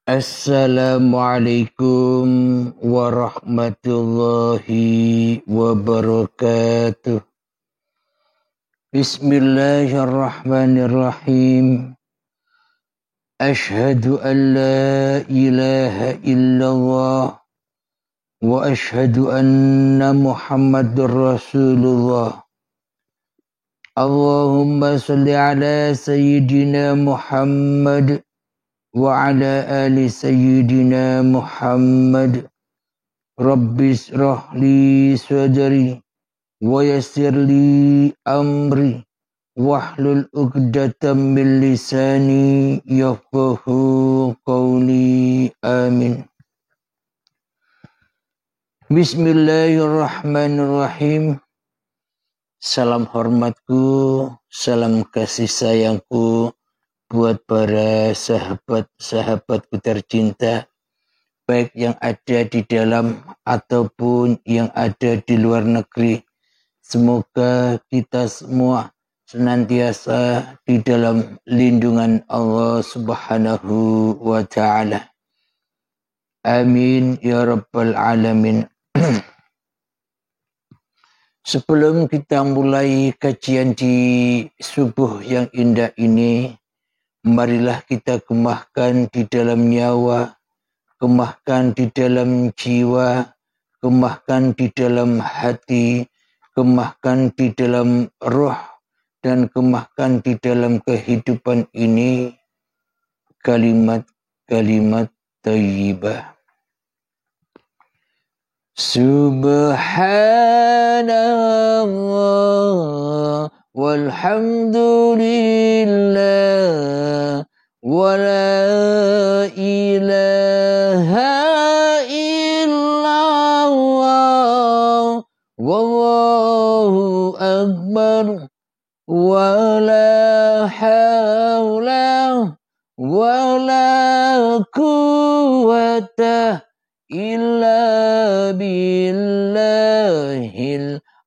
Assalamualaikum warahmatullahi wabarakatuh. Bismillahirrahmanirrahim. Ashhadu an la ilaha illallah wa ashhadu anna Muhammadur Rasulullah. Allahumma salli ala sayyidina Muhammad wa ala ali sayyidina Muhammad. Rabbis rahli sadri wa yassir li amri wahlul 'uqdatam min lisani yafqahu qawli. Amin. Bismillahirrahmanirrahim. Salam hormatku, salam kasih sayangku buat para sahabat-sahabatku tercinta, baik yang ada di dalam ataupun yang ada di luar negeri. Semoga kita semua senantiasa di dalam lindungan Allah Subhanahu wa ta'ala. Amin ya rabbal alamin. Sebelum kita mulai kajian di subuh yang indah ini, marilah kita kemahkan di dalam nyawa, kemahkan di dalam jiwa, kemahkan di dalam hati, kemahkan di dalam roh, dan kemahkan di dalam kehidupan ini kalimat-kalimat thayyibah. Subhanallah walhamdulillah wa la ilaha illallah wallahu akbar wa la hawla wa la quwwata illa billahil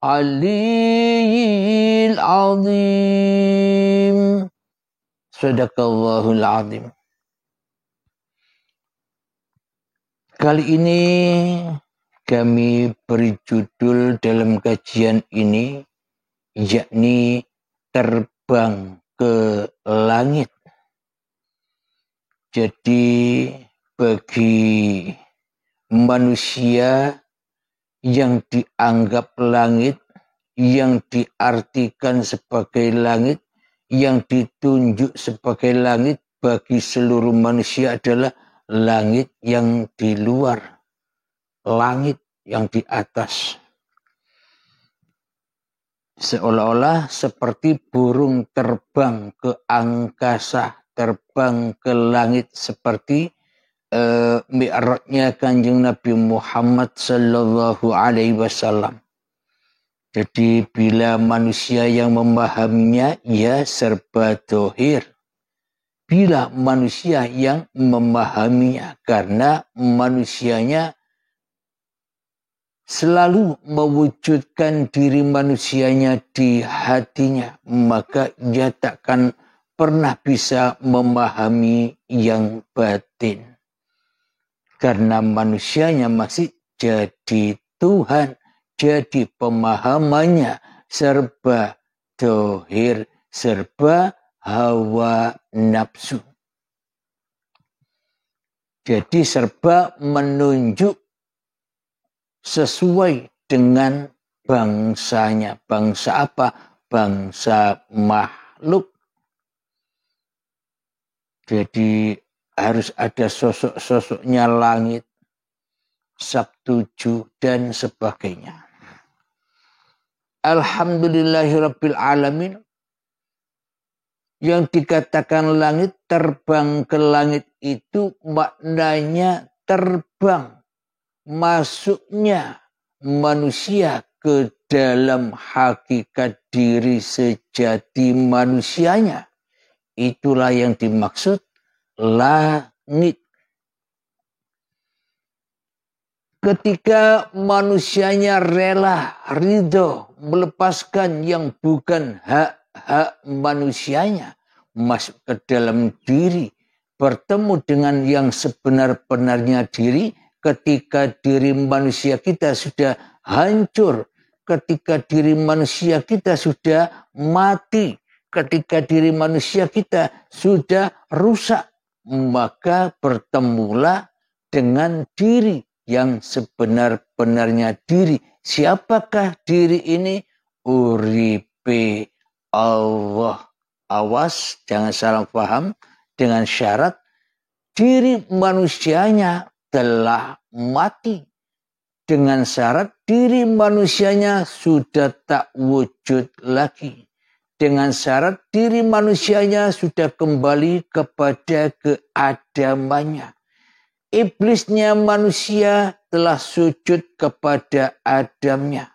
aliyyil azim. Sadaqallahul azim. Kali ini kami beri judul dalam kajian ini, yakni terbang ke langit. Jadi bagi manusia yang dianggap langit, yang diartikan sebagai langit, yang ditunjuk sebagai langit, bagi seluruh manusia adalah langit yang di luar, langit yang di atas. Seolah-olah seperti burung terbang ke angkasa, terbang ke langit, seperti mi'rajnya Kanjeng Nabi Muhammad sallallahu alaihi wasallam. Jadi bila manusia yang memahaminya, ya serba dohir. Bila manusia yang memahaminya, karena manusianya selalu mewujudkan diri manusianya di hatinya, maka ia takkan pernah bisa memahami yang batin. Karena manusianya masih jadi Tuhan, jadi pemahamannya serba dohir, serba hawa nafsu. Jadi serba menunjuk sesuai dengan bangsanya. Bangsa apa? Bangsa makhluk. Jadi harus ada sosok-sosoknya langit, Sabtuju, dan sebagainya. Alhamdulillahirabbil alamin. Yang dikatakan langit, terbang ke langit itu maknanya terbang, masuknya manusia ke dalam hakikat diri sejati manusianya. Itulah yang dimaksud langit. Ketika manusianya rela, ridho, melepaskan yang bukan hak-hak manusianya, masuk ke dalam diri bertemu dengan yang sebenar-benarnya diri ketika diri manusia kita sudah hancur, ketika diri manusia kita sudah mati, ketika diri manusia kita sudah rusak, maka bertemulah dengan diri yang sebenar-benarnya diri. Siapakah diri ini? Uripe Allah. Awas, jangan salah paham, dengan syarat diri manusianya telah mati. Dengan syarat diri manusianya sudah tak wujud lagi. Dengan syarat diri manusianya sudah kembali kepada keadamannya. Iblisnya manusia telah sujud kepada Adamnya.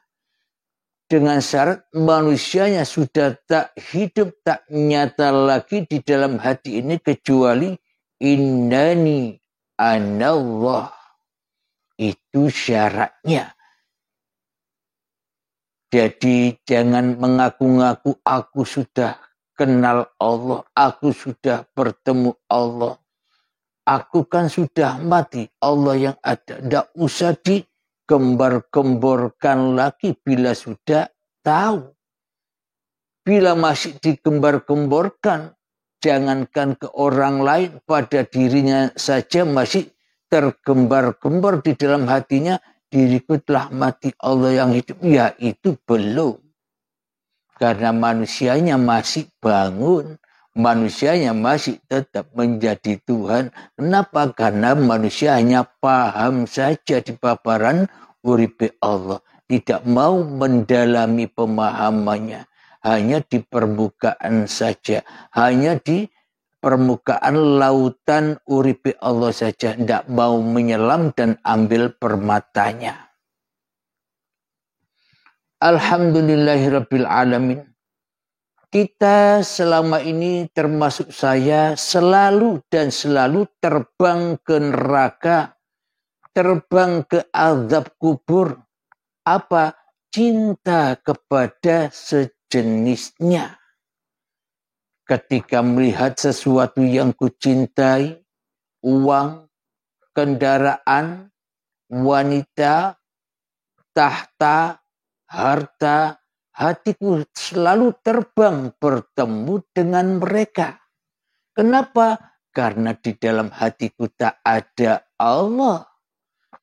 Dengan syarat manusianya sudah tak hidup, tak nyata lagi di dalam hati ini kecuali innani anallah. Itu syaratnya. Jadi jangan mengaku-ngaku aku sudah kenal Allah, aku sudah bertemu Allah. Aku kan sudah mati, Allah yang ada. Tidak usah digembar-gemborkan lagi bila sudah tahu. Bila masih digembar-gemborkan, jangankan ke orang lain, pada dirinya saja masih tergembar-gembor di dalam hatinya, diriku telah mati, Allah yang hidup. Ya itu belum. Karena manusianya masih bangun. Manusianya masih tetap menjadi Tuhan. Kenapa? Karena manusia hanya paham saja di paparan uripe Allah. Tidak mau mendalami pemahamannya. Hanya di permukaan saja. Hanya di permukaan lautan uripe Allah saja. Tidak mau menyelam dan ambil permatanya. Alhamdulillahirabbil alamin. Kita selama ini termasuk saya selalu dan selalu terbang ke neraka, terbang ke azab kubur. Apa? Cinta kepada sejenisnya. Ketika melihat sesuatu yang kucintai, uang, kendaraan, wanita, tahta, harta, hatiku selalu terbang bertemu dengan mereka. Kenapa? Karena di dalam hatiku tak ada Allah.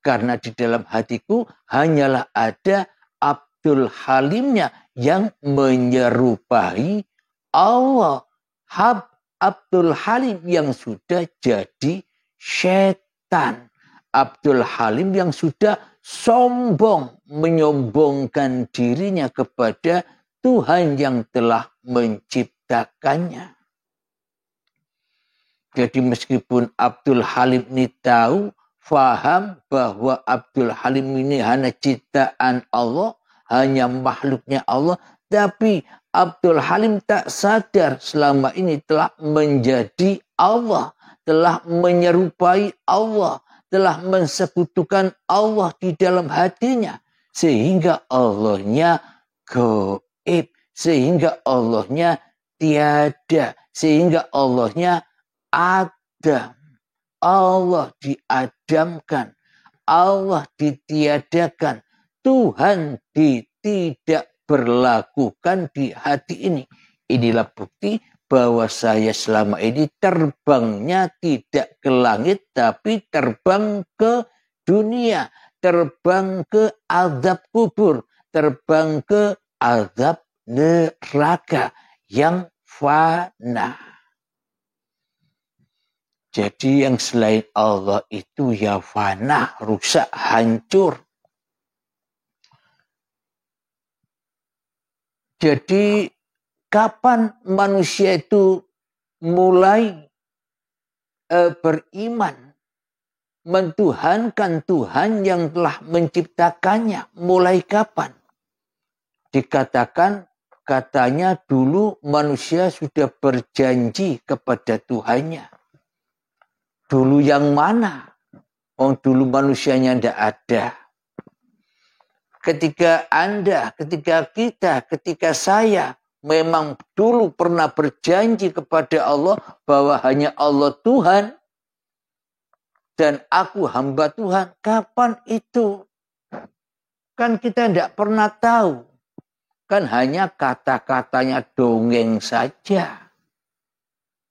Karena di dalam hatiku hanyalah ada Abdul Halimnya yang menyerupai Allah. Abdul Halim yang sudah jadi setan. Abdul Halim yang sudah sombong, menyombongkan dirinya kepada Tuhan yang telah menciptakannya. Jadi meskipun Abdul Halim ini tahu, faham bahwa Abdul Halim ini hanya ciptaan Allah, hanya makhluknya Allah, tapi Abdul Halim tak sadar selama ini telah menjadi Allah, telah menyerupai Allah, telah mensekutukan Allah di dalam hatinya. Sehingga Allahnya gaib. Sehingga Allahnya tiada. Sehingga Allahnya adam. Allah diadamkan. Allah ditiadakan. Tuhan tidak berlakukan di hati ini. Inilah bukti bahwa saya selama ini terbangnya tidak ke langit, tapi terbang ke dunia, terbang ke azab kubur, terbang ke azab neraka yang fana. Jadi yang selain Allah itu ya fana, rusak, hancur. Jadi kapan manusia itu mulai beriman, mentuhankan Tuhan yang telah menciptakannya? Mulai kapan? Dikatakan, katanya dulu manusia sudah berjanji kepada Tuhannya. Dulu yang mana? Oh, dulu manusianya tidak ada. Ketika Anda, ketika kita, ketika saya memang dulu pernah berjanji kepada Allah bahwa hanya Allah Tuhan, dan aku hamba Tuhan. Kapan itu? Kan kita tidak pernah tahu. Kan hanya kata-katanya dongeng saja.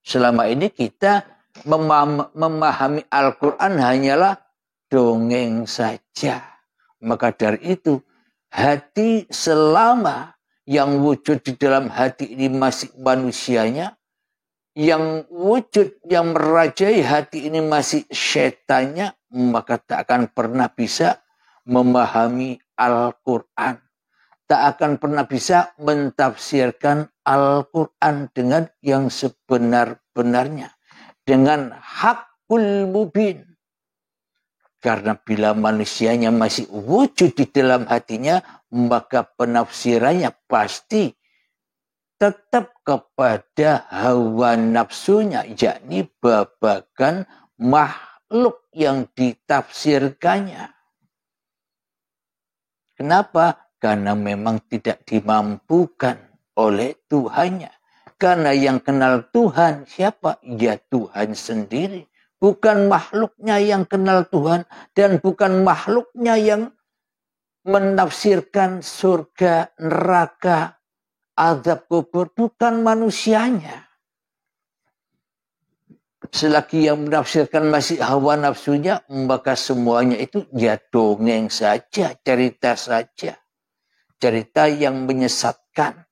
Selama ini kita memahami Al-Quran hanyalah dongeng saja. Maka dari itu, hati selama yang wujud di dalam hati ini masih manusianya, yang wujud, yang merajai hati ini masih setannya, maka tak akan pernah bisa memahami Al-Quran. Tak akan pernah bisa mentafsirkan Al-Quran dengan yang sebenar-benarnya. Dengan hakul mubin. Karena bila manusianya masih wujud di dalam hatinya, maka penafsirannya pasti tetap kepada hawa nafsunya, yakni babagan makhluk yang ditafsirkannya. Kenapa? Karena memang tidak dimampukan oleh Tuhannya. Karena yang kenal Tuhan siapa? Ya Tuhan sendiri. Bukan makhluknya yang kenal Tuhan dan bukan makhluknya yang menafsirkan surga, neraka, azab kubur, bukan manusianya. Selagi yang menafsirkan masih hawa nafsunya, maka semuanya itu ya dongeng saja, cerita saja. Cerita yang menyesatkan.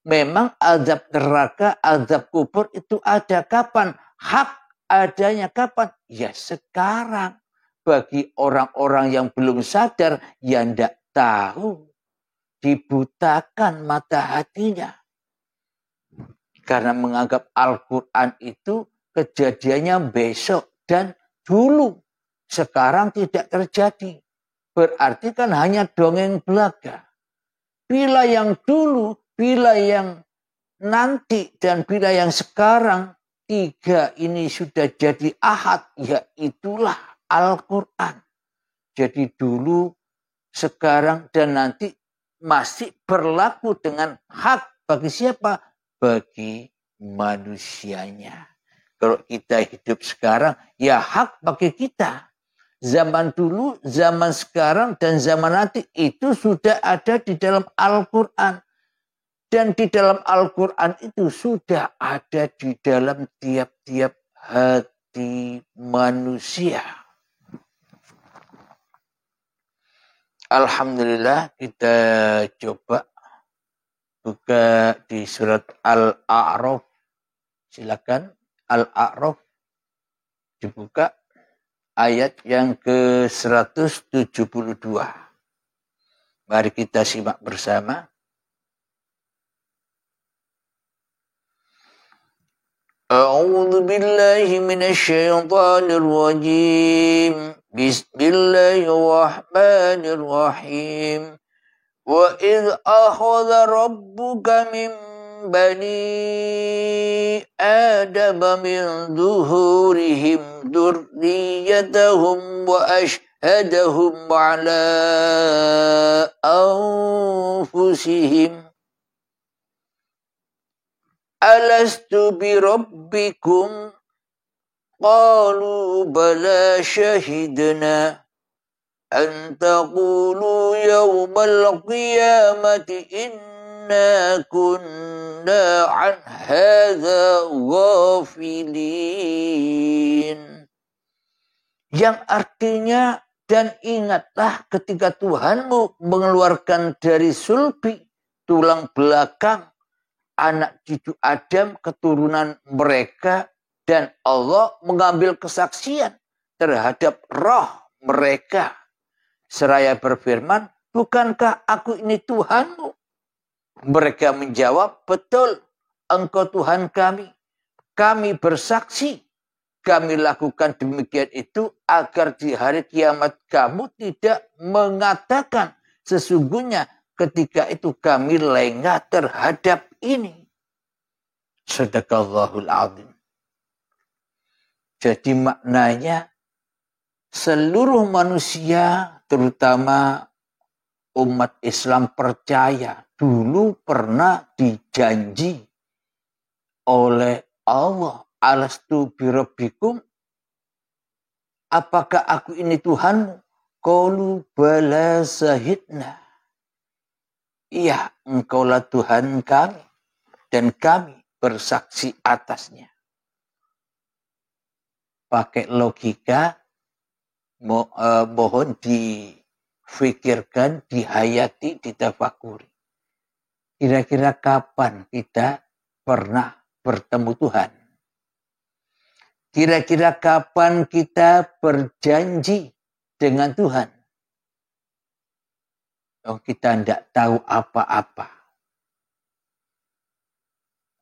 Memang azab neraka, azab kubur itu ada kapan? Hak adanya kapan? Ya sekarang. Bagi orang-orang yang belum sadar, yang tidak tahu. Dibutakan mata hatinya. Karena menganggap Al-Quran itu kejadiannya besok dan dulu. Sekarang tidak terjadi. Berarti kan hanya dongeng belaka. Bila yang dulu, bila yang nanti, dan bila yang sekarang, tiga ini sudah jadi ahad, ya itulah Al-Quran. Jadi dulu, sekarang, dan nanti masih berlaku dengan hak bagi siapa? Bagi manusianya. Kalau kita hidup sekarang, ya hak bagi kita. Zaman dulu, zaman sekarang, dan zaman nanti itu sudah ada di dalam Al-Quran. Dan di dalam Al-Quran itu sudah ada di dalam tiap-tiap hati manusia. Alhamdulillah, kita coba buka di surat Al-A'raf. Silakan Al-A'raf dibuka. Ayat yang ke-172. Mari kita simak bersama. A'udzu billahi minasyaitonir rajim. Bismillahirrahmanirrahim. Wa idh akhadha rabbuka min bani Adam min zuhurihim dzurriyyatahum wa ashhadahum ala anfusihim alastu bi rabbikum qalu bala shahidna an taqulu yawmal qiyamati inna kunna an hadza ghafilin. Yang artinya, dan ingatlah ketika Tuhanmu mengeluarkan dari sulbi, tulang belakang, anak cucu Adam, keturunan mereka, dan Allah mengambil kesaksian terhadap roh mereka. Seraya berfirman, bukankah aku ini Tuhanmu? Mereka menjawab, betul, engkau Tuhan kami. Kami bersaksi, kami lakukan demikian itu agar di hari kiamat kamu tidak mengatakan sesungguhnya ketika itu kami lengah terhadap ini. Shadaqallahul azim. Jadi maknanya seluruh manusia, terutama umat Islam percaya dulu pernah dijanji oleh Allah, alastu birabbikum, apakah aku ini Tuhanmu? Qalu bala syahidna. Iya, engkaulah Tuhan kami dan kami bersaksi atasnya. Pakai logika, mohon difikirkan, dihayati, ditafakuri. Kira-kira kapan kita pernah bertemu Tuhan? Kira-kira kapan kita berjanji dengan Tuhan? Oh, kita tidak tahu apa-apa.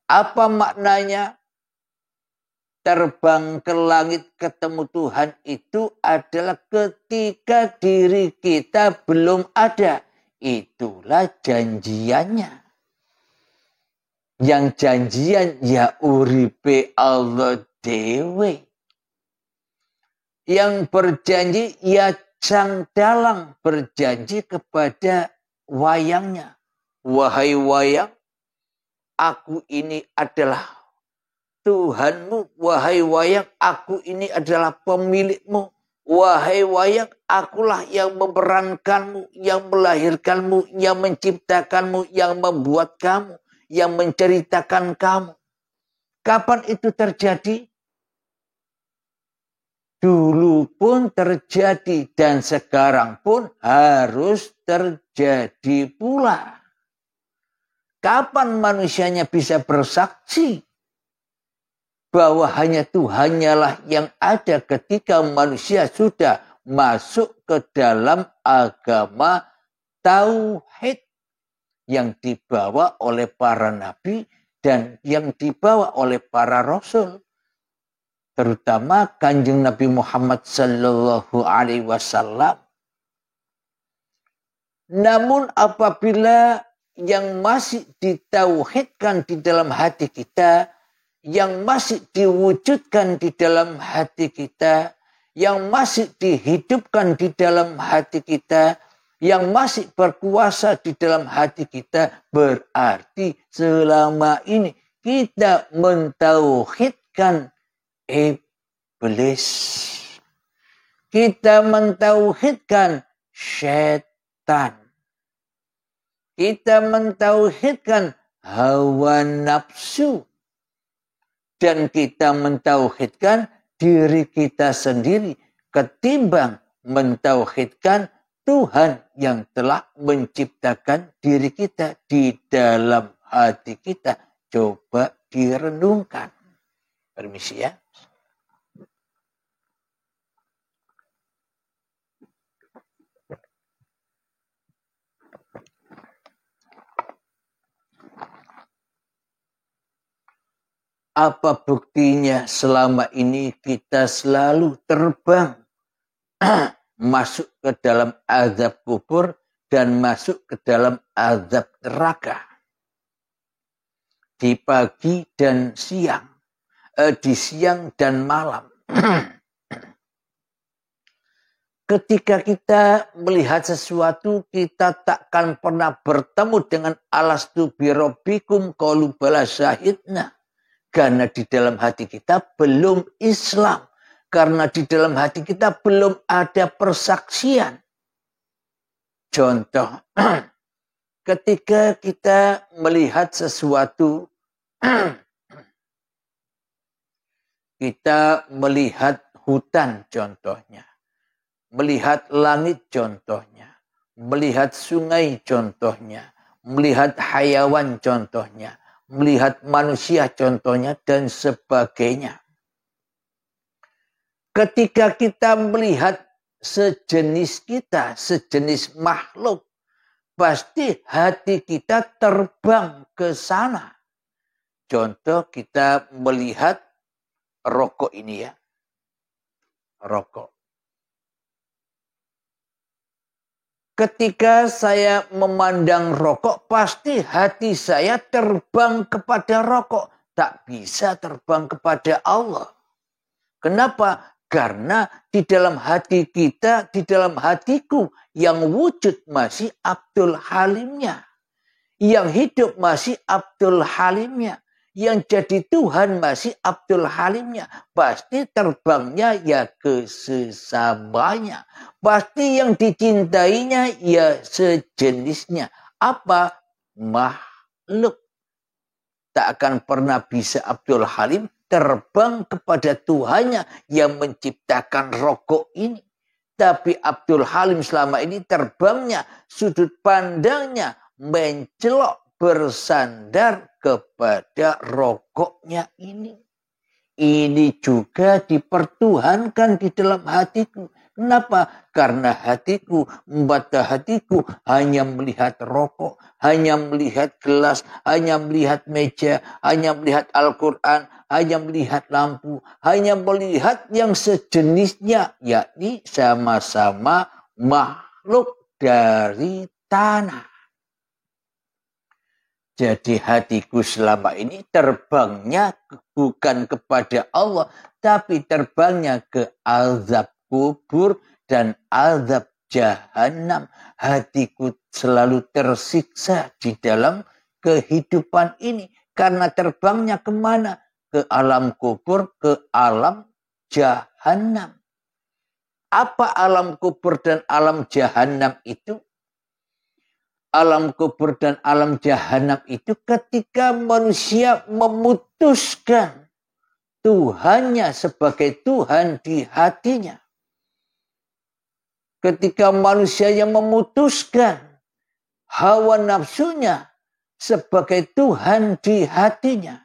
Apa maknanya terbang ke langit ketemu Tuhan itu adalah ketika diri kita belum ada. Itulah janjiannya. Yang janjian ya uripe Allah dewe. Yang berjanji ya sang dalang berjanji kepada wayangnya. Wahai wayang, aku ini adalah Tuhanmu. Wahai wayang, aku ini adalah pemilikmu. Wahai wayang, akulah yang memerankanmu, yang melahirkanmu, yang menciptakanmu, yang membuat kamu, yang menceritakan kamu. Kapan itu terjadi? Dulu pun terjadi dan sekarang pun harus terjadi pula. Kapan manusianya bisa bersaksi bahwa hanya Tuhannya lah yang ada ketika manusia sudah masuk ke dalam agama tauhid yang dibawa oleh para nabi dan yang dibawa oleh para rasul, terutama Kanjeng Nabi Muhammad sallallahu alaihi wasallam. Namun apabila yang masih ditauhidkan di dalam hati kita, yang masih diwujudkan di dalam hati kita, yang masih dihidupkan di dalam hati kita, yang masih berkuasa di dalam hati kita, berarti selama ini kita mentauhidkan iblis. Kita mentauhidkan syaitan. Kita mentauhidkan hawa nafsu. Dan kita mentauhidkan diri kita sendiri ketimbang mentauhidkan Tuhan yang telah menciptakan diri kita di dalam hati kita. Coba direnungkan. Permisi ya. Apa buktinya selama ini kita selalu terbang masuk ke dalam azab kubur dan masuk ke dalam azab neraka. Di pagi dan siang, di siang dan malam. Ketika kita melihat sesuatu, kita takkan pernah bertemu dengan alastu birobbikum qalu bala syahidna. Karena di dalam hati kita belum Islam. Karena di dalam hati kita belum ada persaksian. Contoh, ketika kita melihat sesuatu, kita melihat hutan contohnya. Melihat langit contohnya. Melihat sungai contohnya. Melihat hayawan contohnya. Melihat manusia contohnya dan sebagainya. Ketika kita melihat sejenis kita, sejenis makhluk, pasti hati kita terbang ke sana. Contoh kita melihat rokok ini ya. Rokok. Ketika saya memandang rokok, pasti hati saya terbang kepada rokok. Tak bisa terbang kepada Allah. Kenapa? Karena di dalam hati kita, di dalam hatiku, yang wujud masih Abdul Halimnya. Yang hidup masih Abdul Halimnya. Yang jadi Tuhan masih Abdul Halimnya. Pasti terbangnya ya ke sesamanya. Pasti yang dicintainya ya sejenisnya. Apa? Makhluk. Tak akan pernah bisa Abdul Halim terbang kepada Tuhannya yang menciptakan rokok ini. Tapi Abdul Halim selama ini terbangnya, sudut pandangnya mencelok bersandar kepada rokoknya ini. Ini juga dipertuhankan di dalam hatiku. Kenapa? Karena hatiku, mata hatiku hanya melihat rokok, hanya melihat gelas, hanya melihat meja, hanya melihat Al-Quran, hanya melihat lampu, hanya melihat yang sejenisnya, yakni sama-sama makhluk dari tanah. Jadi hatiku selama ini terbangnya bukan kepada Allah, tapi terbangnya ke azab kubur dan azab jahanam. Hatiku selalu tersiksa di dalam kehidupan ini. Karena terbangnya kemana? Ke alam kubur, ke alam jahanam. Apa alam kubur dan alam jahanam itu? Alam kubur dan alam jahanam itu ketika manusia memutuskan Tuhannya sebagai Tuhan di hatinya. Ketika manusia yang memutuskan hawa nafsunya sebagai Tuhan di hatinya.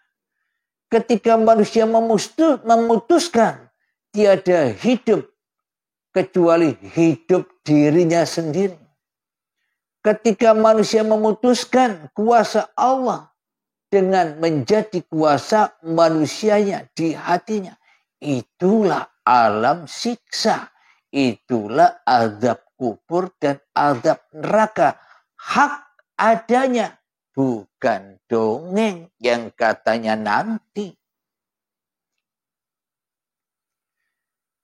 Ketika manusia memutuskan tiada hidup kecuali hidup dirinya sendiri. Ketika manusia memutuskan kuasa Allah dengan menjadi kuasa manusianya di hatinya. Itulah alam siksa. Itulah azab kubur dan azab neraka. Hak adanya. Bukan dongeng yang katanya nanti.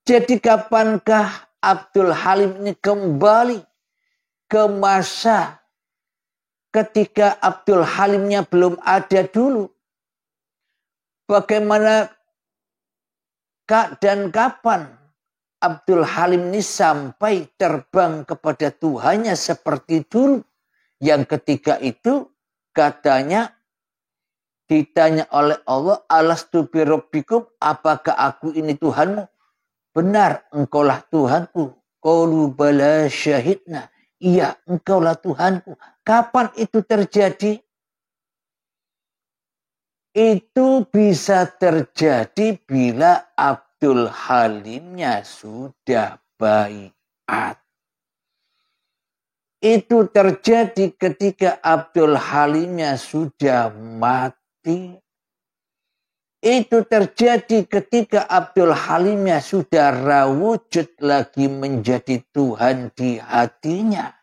Jadi kapankah Abdul Halim ini kembali ke masa ketika Abdul Halimnya belum ada dulu? Bagaimana dan kapan Abdul Halim ini sampai terbang kepada Tuhannya seperti dulu? Yang ketika itu katanya ditanya oleh Allah, alastu bi rabbikum, apakah aku ini Tuhanmu? Benar, engkaulah Tuhanku. Qalu bala syahidna. Iya, engkaulah Tuhanku. Kapan itu terjadi? Itu bisa terjadi bila Abdul Halimnya sudah baiat. Itu terjadi ketika Abdul Halimnya sudah mati. Itu terjadi ketika Abdul Halimnya sudah wujud lagi menjadi Tuhan di hatinya.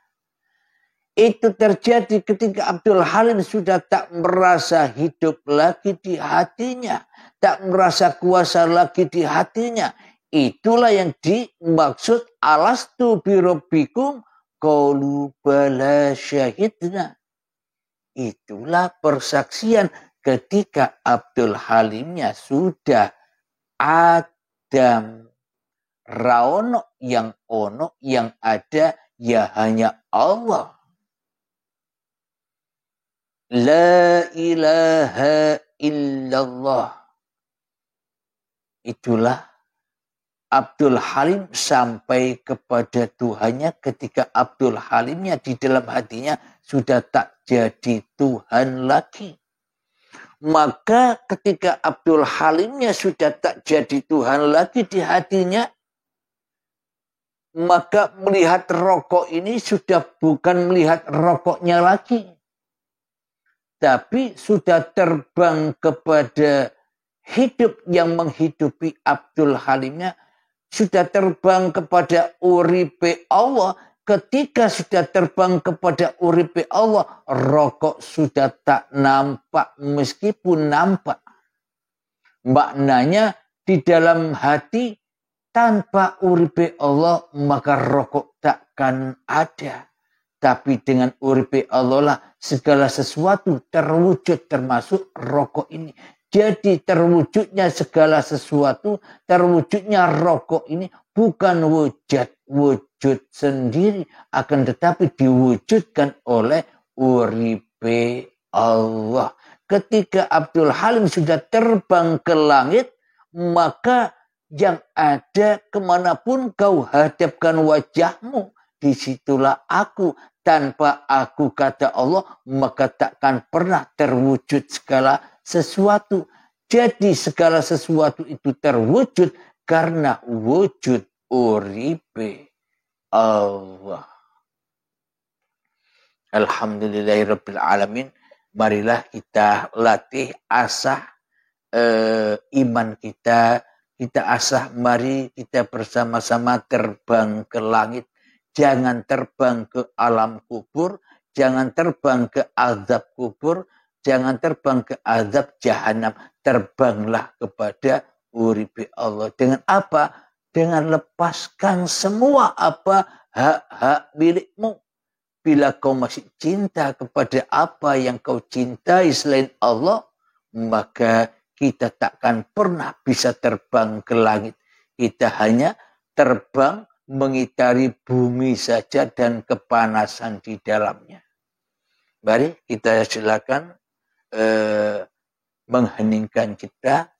Itu terjadi ketika Abdul Halim sudah tak merasa hidup lagi di hatinya. Tak merasa kuasa lagi di hatinya. Itulah yang dimaksud alastu bi rabbikum qalu bala syahidna. Itulah persaksian ketika Abdul Halimnya sudah Adam. Raono yang ono yang ada ya hanya Allah. La ilaha illallah. Itulah Abdul Halim sampai kepada Tuhannya ketika Abdul Halimnya di dalam hatinya sudah tak jadi Tuhan lagi. Maka ketika Abdul Halimnya sudah tak jadi Tuhan lagi di hatinya, maka melihat rokok ini sudah bukan melihat rokoknya lagi. Tapi sudah terbang kepada hidup yang menghidupi Abdul Halimnya. Sudah terbang kepada uripe Allah. Ketika sudah terbang kepada uripe Allah, rokok sudah tak nampak meskipun nampak. Maknanya di dalam hati tanpa uripe Allah maka rokok takkan ada. Tapi dengan uripe Allah lah segala sesuatu terwujud termasuk rokok ini. Jadi terwujudnya segala sesuatu, terwujudnya rokok ini bukan wujud sendiri, akan tetapi diwujudkan oleh uripe Allah. Ketika Abdul Halim sudah terbang ke langit, maka yang ada kemanapun kau hadapkan wajahmu, disitulah aku. Tanpa aku, kata Allah, maka takkan pernah terwujud segala sesuatu. Jadi segala sesuatu itu terwujud karena wujud uripe Allah. Alhamdulillahirabbil alamin. Marilah kita latih asah iman kita. Kita asah, mari kita bersama-sama terbang ke langit. Jangan terbang ke alam kubur, jangan terbang ke azab kubur, jangan terbang ke azab jahanam. Terbanglah kepada uripe Allah. Dengan apa? Dengan lepaskan semua apa hak-hak milikmu. Bila kau masih cinta kepada apa yang kau cintai selain Allah, maka kita takkan pernah bisa terbang ke langit. Kita hanya terbang mengitari bumi saja dan kepanasan di dalamnya. Mari kita silakan mengheningkan cipta.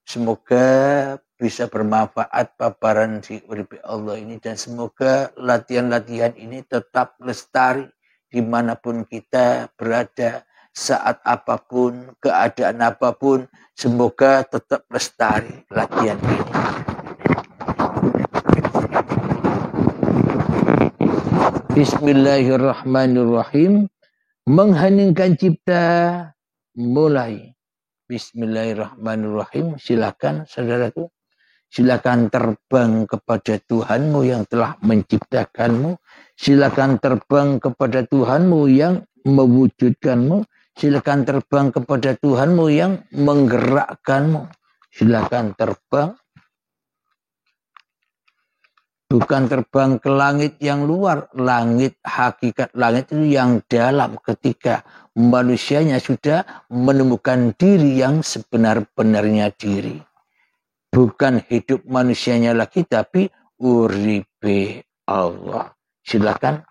Semoga bisa bermanfaat paparan si uripe Allah ini, dan semoga latihan-latihan ini tetap lestari dimanapun kita berada, saat apapun, keadaan apapun, semoga tetap lestari latihan ini. Bismillahirrahmanirrahim. Mengheningkan cipta mulai. Bismillahirrahmanirrahim. Silakan saudaraku. Silakan terbang kepada Tuhanmu yang telah menciptakanmu. Silakan terbang kepada Tuhanmu yang mewujudkanmu. Silakan terbang kepada Tuhanmu yang menggerakkanmu. Silakan terbang. Bukan terbang ke langit yang luar. Langit, hakikat langit itu yang dalam, ketika manusianya sudah menemukan diri yang sebenar-benarnya diri. Bukan hidup manusianya lagi, tapi uripe Allah. Silakan.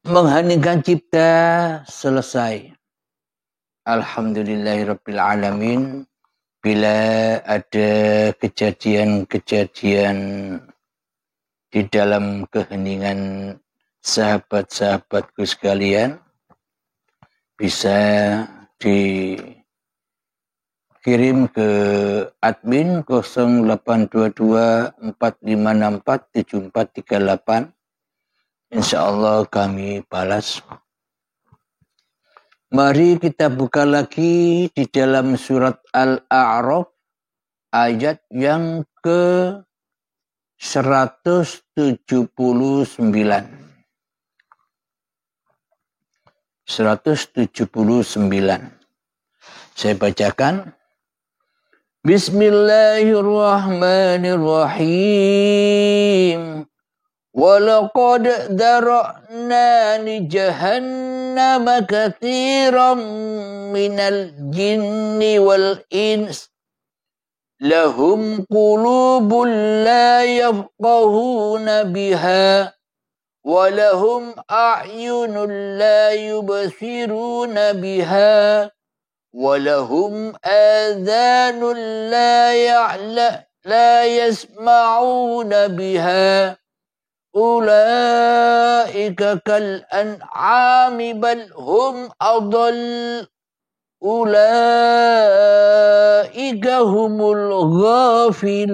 Mengheningkan cipta selesai. Alhamdulillahirrabbilalamin. Bila ada kejadian-kejadian di dalam keheningan sahabat-sahabatku sekalian, bisa dikirim ke admin 0822 4564 7438. InsyaAllah kami balas. Mari kita buka lagi di dalam surat Al-A'raf ayat yang ke 179. 179. Saya bacakan. Bismillahirrahmanirrahim. وَلَقَدْ ذَرَأْنَا لِجَهَنَّمَ كَثِيرًا مِنَ الْجِنِّ وَالْإِنسِ لَهُمْ قُلُوبٌ لَا يَفْقَهُونَ بِهَا وَلَهُمْ أَعْيُنٌ لَا يُبْصِرُونَ بِهَا وَلَهُمْ آذَانٌ لَا يَسْمَعُونَ بِهَا أولئك كالأنعام بل هم أضل أولئك هم الغافلون.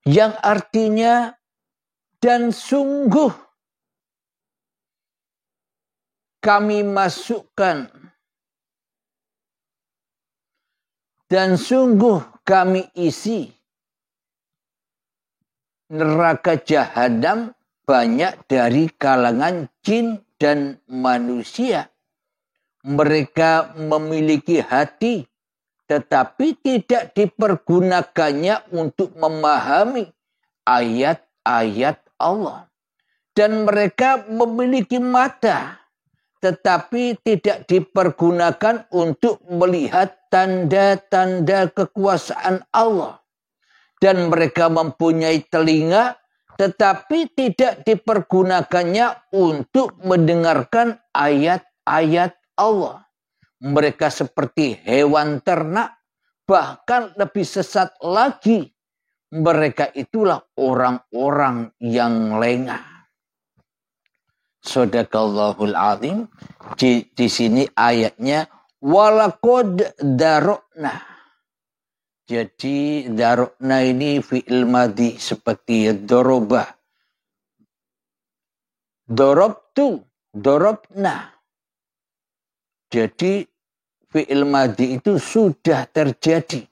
Yang artinya, dan sungguh kami masukkan, dan sungguh kami isi neraka Jahannam banyak dari kalangan jin dan manusia. Mereka memiliki hati, tetapi tidak dipergunakannya untuk memahami ayat-ayat Allah. Dan mereka memiliki mata, tetapi tidak dipergunakan untuk melihat tanda-tanda kekuasaan Allah. Dan mereka mempunyai telinga, tetapi tidak dipergunakannya untuk mendengarkan ayat-ayat Allah. Mereka seperti hewan ternak, bahkan lebih sesat lagi. Mereka itulah orang-orang yang lengah. Shadaqallahul azim. Di sini ayatnya walaqad darokna. Jadi darokna ini fi'il madhi seperti dorobah. Dorobtu, dorobna. Jadi fi'il madhi itu sudah terjadi.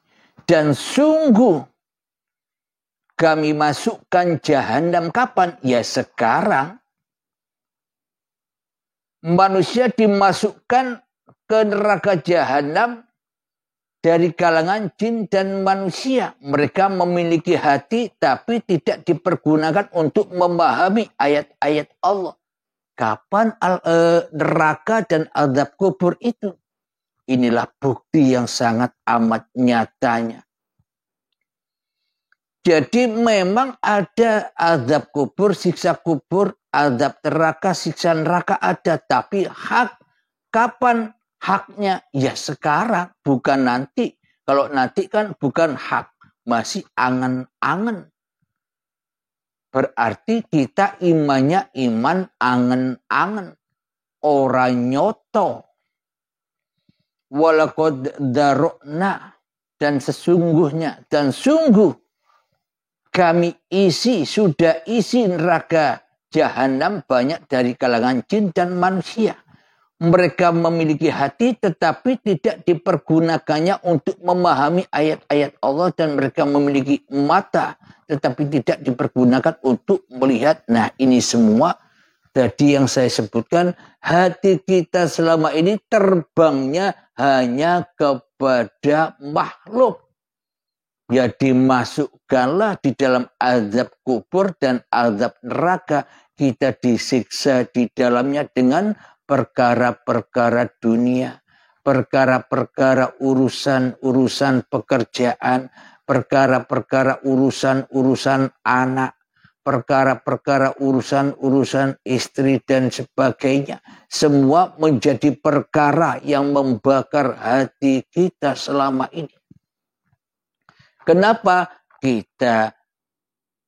Dan sungguh kami masukkan Jahannam kapan? Ya sekarang. Manusia dimasukkan ke neraka Jahannam dari kalangan jin dan manusia. Mereka memiliki hati tapi tidak dipergunakan untuk memahami ayat-ayat Allah. Kapan neraka dan azab kubur itu? Inilah bukti yang sangat amat nyatanya. Jadi memang ada azab kubur, siksa kubur, azab neraka, siksa neraka ada. Tapi kapan haknya? Ya sekarang, bukan nanti. Kalau nanti kan bukan hak, masih angen-angen. Berarti kita imannya iman angen-angen. Orang nyoto. Walaqad darokna. Dan sesungguhnya, dan sungguh kami sudah isi neraka Jahannam banyak dari kalangan jin dan manusia. Mereka memiliki hati tetapi tidak dipergunakannya untuk memahami ayat-ayat Allah. Dan mereka memiliki mata tetapi tidak dipergunakan untuk melihat. Nah ini semua tadi yang saya sebutkan. Hati kita selama ini terbangnya hanya kepada makhluk. Ya dimasukkanlah di dalam azab kubur dan azab neraka. Kita disiksa di dalamnya dengan perkara-perkara dunia, perkara-perkara urusan-urusan pekerjaan, perkara-perkara urusan-urusan anak, perkara-perkara urusan-urusan istri dan sebagainya. Semua menjadi perkara yang membakar hati kita selama ini. Kenapa kita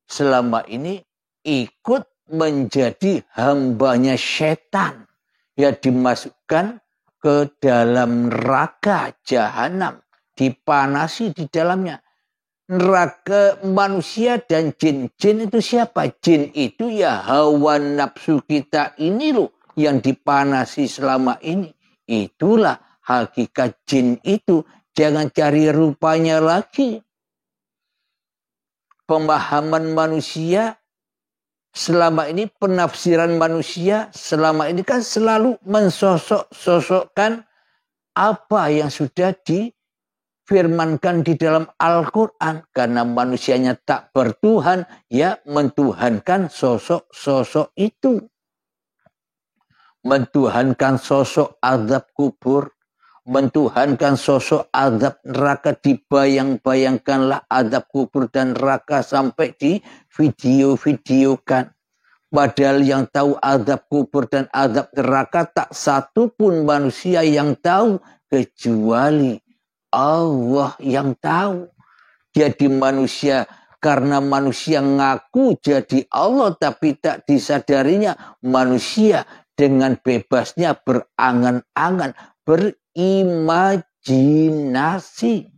selama ini ikut menjadi hambanya setan yang dimasukkan ke dalam neraka jahanam, dipanasi di dalamnya. Neraka manusia dan jin-jin itu siapa? Jin itu ya hawa nafsu kita ini loh yang dipanasi selama ini. Itulah hakikat jin itu. Jangan cari rupanya lagi. Pemahaman manusia selama ini, penafsiran manusia selama ini kan selalu mensosok-sosokkan apa yang sudah difirmankan di dalam Al-Quran. Karena manusianya tak bertuhan, ya mentuhankan sosok-sosok itu. Mentuhankan sosok azab kubur, mentuhankan sosok azab neraka, dibayang-bayangkanlah azab kubur dan neraka sampai di video-videokan. Padahal yang tahu azab kubur dan azab neraka tak satu pun manusia yang tahu kecuali Allah yang tahu. Jadi manusia, karena manusia ngaku jadi Allah tapi tak disadarinya, manusia dengan bebasnya berangan-angan, berimajinasi.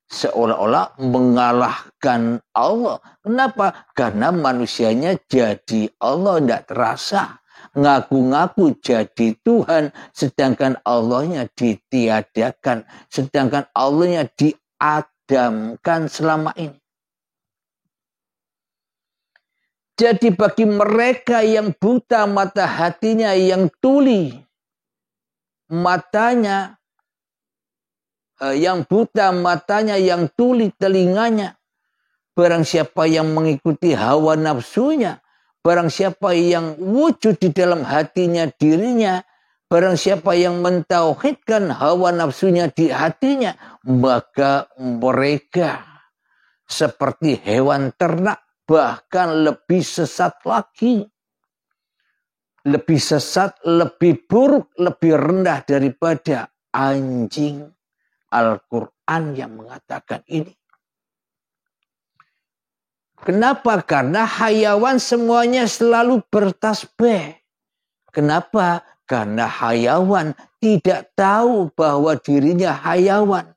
Seolah-olah mengalahkan Allah. Kenapa? Karena manusianya jadi Allah, tidak terasa. Ngaku-ngaku jadi Tuhan, sedangkan Allahnya ditiadakan. Sedangkan Allahnya diadamkan selama ini. Jadi bagi mereka yang buta mata hatinya, yang tuli matanya, yang buta matanya, yang tuli telinganya, barang siapa yang mengikuti hawa nafsunya, barang siapa yang wujud di dalam hatinya dirinya, barang siapa yang mentauhidkan hawa nafsunya di hatinya, maka mereka seperti hewan ternak, bahkan lebih sesat lagi. Lebih sesat, lebih buruk, lebih rendah daripada anjing. Al-Quran yang mengatakan ini. Kenapa? Karena hayawan semuanya selalu bertasbih. Kenapa? Karena hayawan tidak tahu bahwa dirinya hayawan.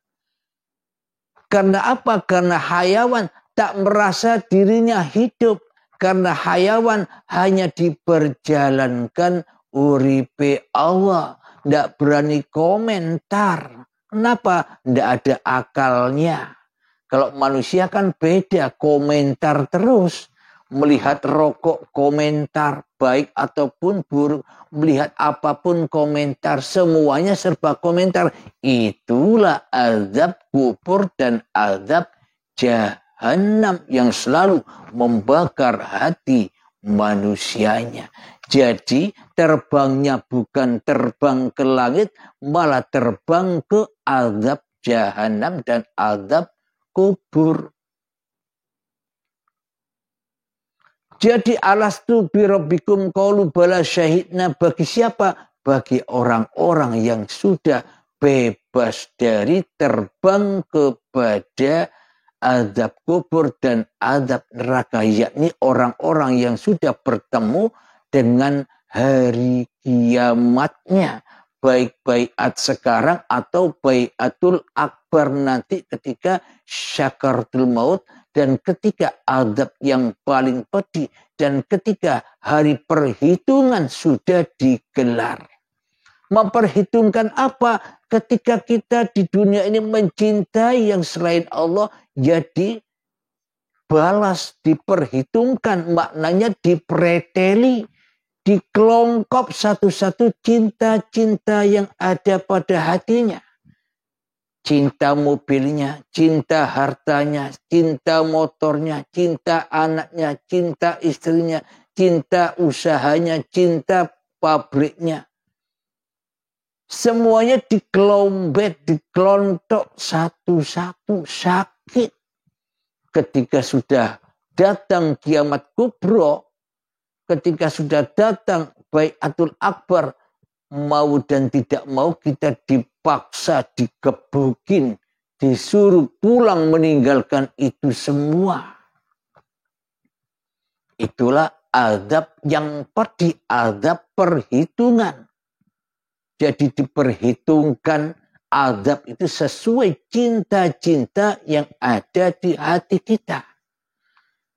Karena apa? Karena hayawan tak merasa dirinya hidup. Karena hayawan hanya diperjalankan uripe Allah. Tidak berani komentar. Kenapa? Tidak ada akalnya. Kalau manusia kan beda, komentar terus. Melihat rokok komentar, baik ataupun buruk. Melihat apapun komentar, semuanya serba komentar. Itulah azab kubur dan azab jahanam yang selalu membakar hati manusianya. Jadi terbangnya bukan terbang ke langit, malah terbang ke azab jahanam dan azab kubur. Jadi alastu birabbikum qalu bala syahidna, bagi siapa? Bagi orang-orang yang sudah bebas dari terbang kepada azab kubur dan azab neraka, yakni orang-orang yang sudah bertemu dengan hari kiamatnya, baik baiat sekarang atau baiatul akbar nanti ketika syakaratul maut, dan ketika azab yang paling pedih, dan ketika hari perhitungan sudah digelar. Memperhitungkan apa? Ketika kita di dunia ini mencintai yang selain Allah, jadi balas, diperhitungkan, maknanya dipreteli, dikelongkop satu-satu cinta-cinta yang ada pada hatinya. Cinta mobilnya, cinta hartanya, cinta motornya, cinta anaknya, cinta istrinya, cinta usahanya, cinta pabriknya. Semuanya dikelompet, dikelontok satu-satu, sakit. Ketika sudah datang kiamat kubro, ketika sudah datang Baiatul Akbar, mau dan tidak mau kita dipaksa, digebukin, disuruh pulang meninggalkan itu semua. Itulah azab yang pedih, azab perhitungan. Jadi diperhitungkan azab itu sesuai cinta-cinta yang ada di hati kita.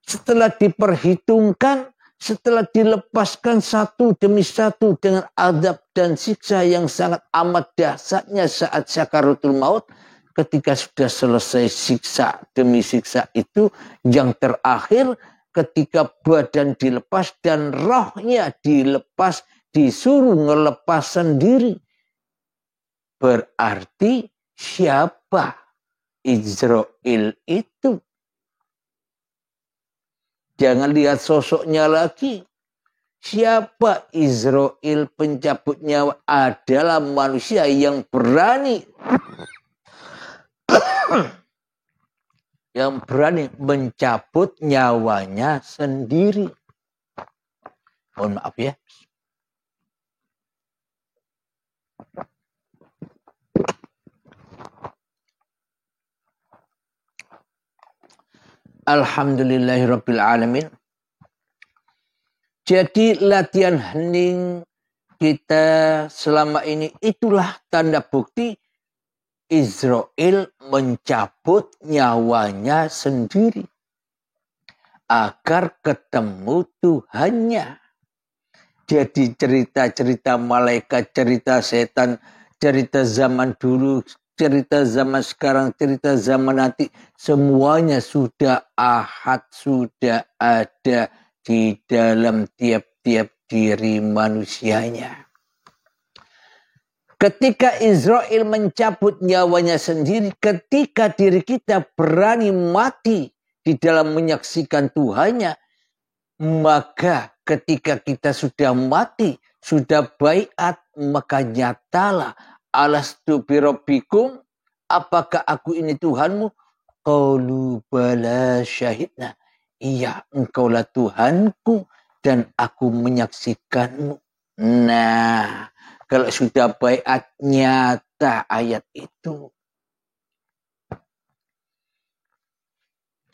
Setelah diperhitungkan, setelah dilepaskan satu demi satu dengan azab dan siksa yang sangat amat dahsyatnya saat sakaratul maut, ketika sudah selesai siksa demi siksa itu, yang terakhir ketika badan dilepas dan rohnya dilepas, disuruh ngelepas sendiri. Berarti siapa Israel itu? Jangan lihat sosoknya lagi. Siapa Israel pencabut nyawa? Adalah manusia yang berani. Yang berani mencabut nyawanya sendiri. Mohon maaf ya. Alhamdulillahirabbil alamin. Jadi latihan hening kita selama ini itulah tanda bukti Israel mencabut nyawanya sendiri agar ketemu Tuhannya. Jadi cerita-cerita malaikat, cerita setan, cerita zaman dulu, cerita zaman sekarang, cerita zaman nanti, semuanya sudah ahad, sudah ada di dalam tiap-tiap diri manusianya. Ketika Israel mencabut nyawanya sendiri, ketika diri kita berani mati di dalam menyaksikan Tuhannya, maka ketika kita sudah mati, sudah baiat, maka nyatalah, alastu birabbikum, apakah aku ini Tuhanmu? Qalu bala syahidna. Iya, engkaulah Tuhanku dan aku menyaksikanmu. Nah, kalau sudah baiat, nyata ayat itu.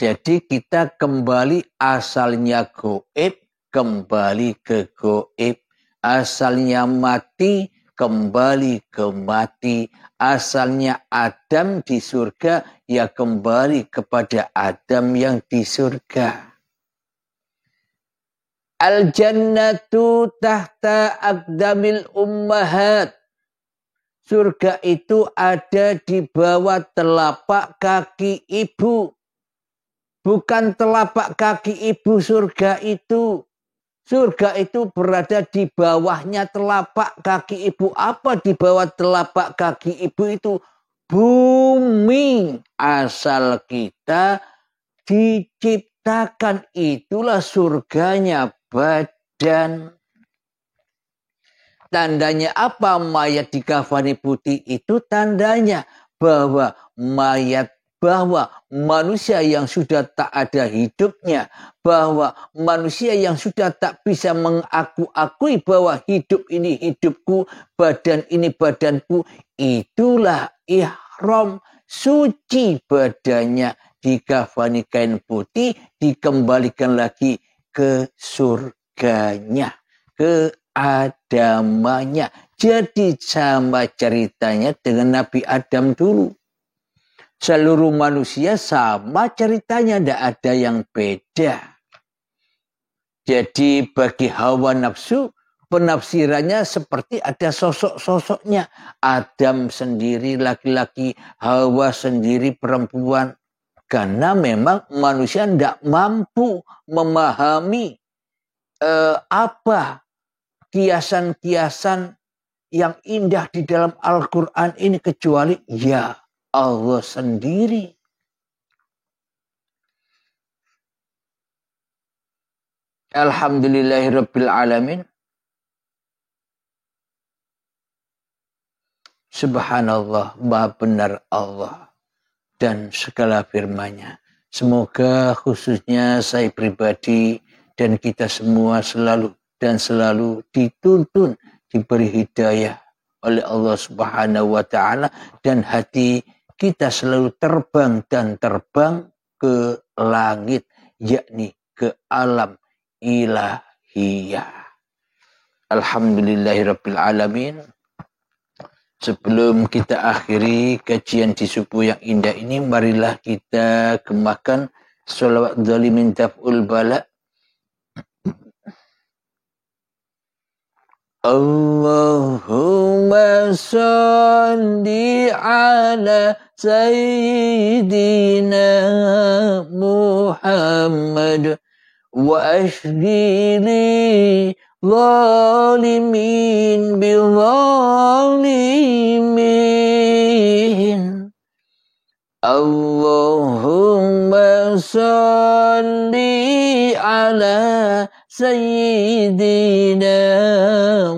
Jadi kita kembali asalnya goib, kembali ke goib. Asalnya mati, kembali ke mati. Asalnya Adam di surga, ya kembali kepada Adam yang di surga. Al-jannatu tahta aqdamil ummahat. Surga itu ada di bawah telapak kaki ibu. Bukan telapak kaki ibu surga itu. Surga itu berada di bawahnya telapak kaki ibu. Apa di bawah telapak kaki ibu itu? Bumi. Asal kita diciptakan. Itulah surganya badan. Tandanya apa? Mayat dikafani putih itu tandanya bahwa bahwa manusia yang sudah tak ada hidupnya, bahwa manusia yang sudah tak bisa mengaku-akui bahwa hidup ini hidupku, badan ini badanku, itulah ihram, suci badannya, dikafani kain putih, dikembalikan lagi ke surganya, ke Adamanya. Jadi sama ceritanya dengan Nabi Adam dulu. Seluruh manusia sama ceritanya, tidak ada yang beda. Jadi bagi hawa nafsu, penafsirannya seperti ada sosok-sosoknya. Adam sendiri laki-laki, Hawa sendiri perempuan. Karena memang manusia tidak mampu memahami apa kiasan-kiasan yang indah di dalam Al-Quran ini kecuali ya Allah sendiri. Alhamdulillahirabbil alamin. Subhanallah, maha benar Allah dan segala firman-Nya. Semoga khususnya saya pribadi dan kita semua selalu dituntun, diberi hidayah oleh Allah Subhanahu wa taala, dan hati kita selalu terbang ke langit, yakni ke alam ilahiyah. Alhamdulillahirabbil alamin. Sebelum kita akhiri kajian di subuh yang indah ini, marilah kita gemahkan sholawat zalimin taf'ul bala. Allahumma salli ala sayyidina Muhammad wa ashghili zalimin bizalimin. Allahumma salli ala sayyidina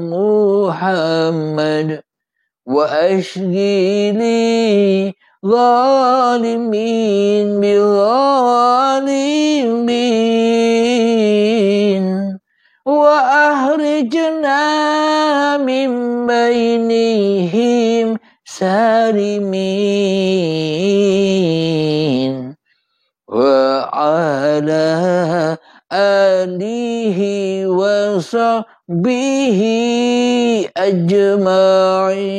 Muhammad wa ashghili zalimin bizalimin. وأخرجنا من بينهم سالمين وعلى آله وصحبه أجمعين.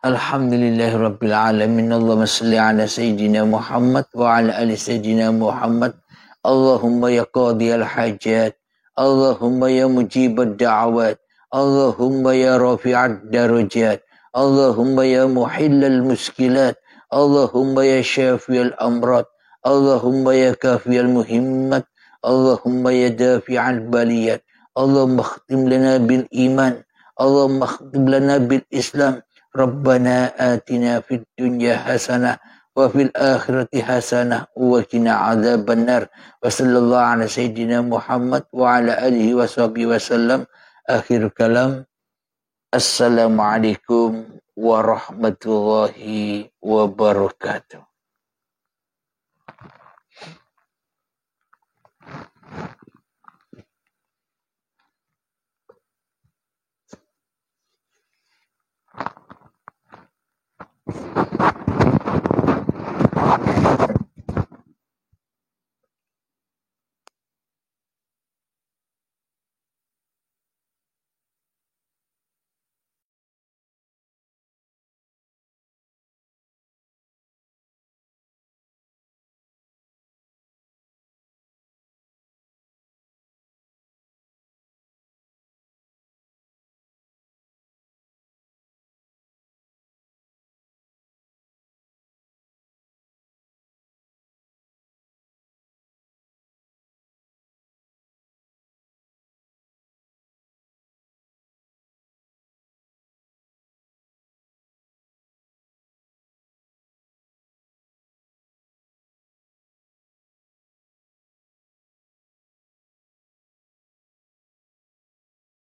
Alhamdulillahirabbil alamin. Allahumma shalli ala sayyidina Muhammad wa ala ali sayyidina Muhammad. Allahumma ya qadiyal hajat, Allahumma ya mujibad da'awat, Allahumma ya rafi'ad darajat, Allahumma ya muhillal muskilat, Allahumma ya syafiyal amrat, Allahumma ya kafiyal muhimmat, Allahumma ya dafi'al baliyat. Allahumma khtim lana bil iman, Allahumma khtim lana bil islam. Rabbana atina fid dunya hasanah wa fil akhirati hasanah wa qina adzabannar. Wa sallallahu ala sayyidina Muhammad wa ala alihi wa sahbihi wasallam. Akhir kalam, assalamualaikum warahmatullahi wabarakatuh.